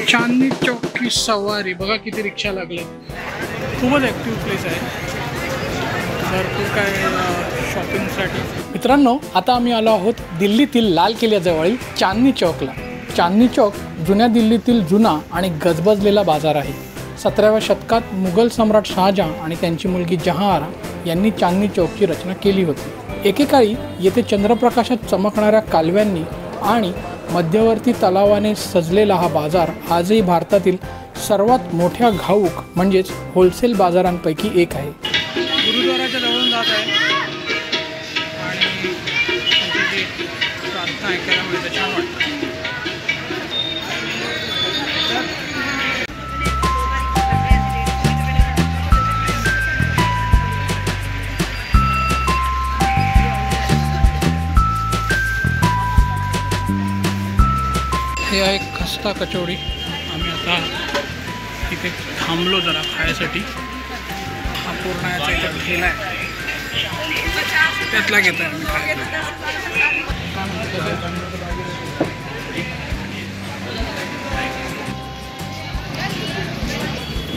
चांदनी चौक की सवारी बघा किती रिक्षा लागले. खूपच ॲक्टिव्ह प्लेस आहे, भरपूर काय शॉपिंगसाठी. मित्रांनो, आता आम्ही आलो आहोत दिल्लीतील लाल किल्ल्याजवळील चांदनी चौकला. चांदनी चौक जुन्या दिल्लीतील जुना आणि गजबजलेला बाजार आहे. 17व्या शतकात मुघल सम्राट शहाजहां आणि त्यांची मुलगी जहांआरा यांनी चांदनी चौकची रचना केली होती. एकेकाळी येथे चंद्रप्रकाशात चमकणाऱ्या कालव्यांनी आणि मध्यवर्ती तलावाने सजलेला हा बाजार आजही भारतातील सर्वात मोठ्या घाऊक म्हणजेच होलसेल बाजारांपैकी एक आहे. गुरुद्वाराच्या जवळून जात आहे आणि प्रार्थना ऐकायला मिळते, छान वाटतं. हे आहे खस्ता कचोरी. आम्ही आता इथे थांबलो जरा खायसाठी. हा पूर्ण याचा इथे ठेला आहे, त्यातला घेतो आहे आम्ही.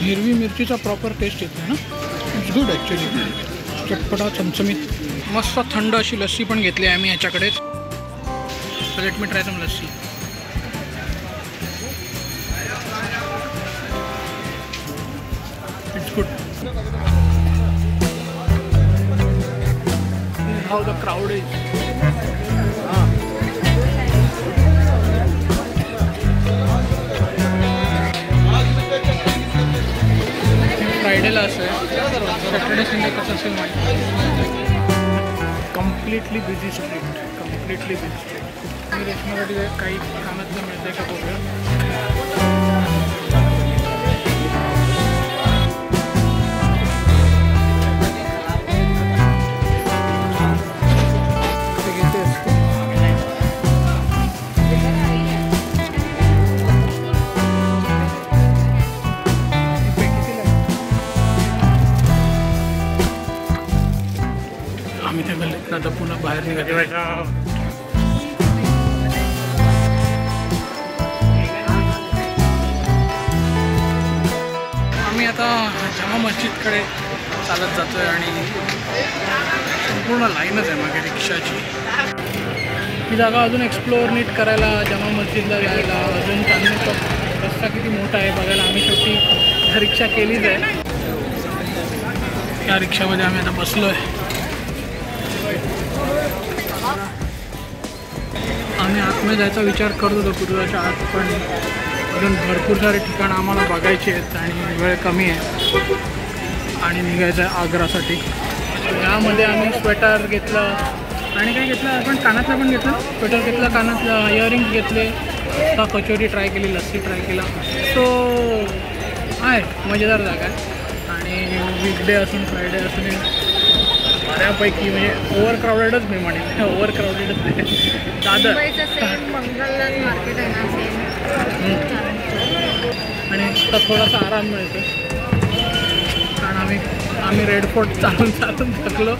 हिरवी मिरचीचा प्रॉपर टेस्ट येतो ना, इट्स गुड ॲक्च्युली. चटपटा चमचमीत मस्त थंड अशी लस्सी पण घेतली आहे आम्ही याच्याकडेच. Let me try some lassi. It's good. How the crowd is. फ्रायडेला असं सॅटर्डे संडे कसं असेल माहिती. Completely busy street, completely busy street. मी रेशमासाठी काही कानातलं मिळतं आहे का बघूया. आम्ही त्या गल्लीत आता पुन्हा बाहेर निघायचं. आम्ही आता जामा मस्जिदकडे चालत जातो आहे आणि संपूर्ण लाईनच आहे मागे रिक्षाची. ही जागा अजून एक्सप्लोअर नीट करायला, जामा मस्जिदला जायला, अजून चांदनी चौक रस्ता किती मोठा आहे बघायला आम्ही शेवटी रिक्षा केलीच आहे. या रिक्षामध्ये आम्ही आता बसलो आहे. आम्ही आतमध्ये जायचा विचार करत होतो गुरुद्वाराच्या आत, पण अजून भरपूर सारे ठिकाणं आम्हाला बघायचे आहेत आणि वेळ कमी आहे आणि निघायचं आहे आग्रासाठी. यामध्ये आम्ही स्वेटर घेतलं आणि काय घेतलं आपण, कानातलं पण घेतलं, स्वेटर घेतलं, कानातलं, इयरिंग्स घेतले, आता कचोरी ट्राय केली, लस्सी ट्राय केला. सो आहे मजेदार जागा आहे आणि वीकडे असून फ्रायडे असून बऱ्यापैकी म्हणजे ओव्हर क्राऊडेडच मी म्हणेन, ओव्हर क्राऊडेडच नाही. दादर मार्केट आहे आणि आता थोडासा आराम मिळतो कारण आम्ही रेड फोर्ट चालून थकलो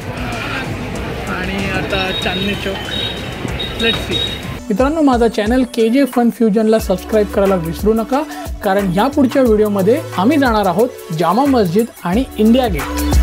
आणि आता चांदनी चौक. Let's see. मित्रांनो, माझा चॅनल KJ फन फ्युजनला सबस्क्राईब करायला विसरू नका, कारण ह्या पुढच्या व्हिडिओमध्ये आम्ही जाणार आहोत जामा मस्जिद आणि इंडिया गेट.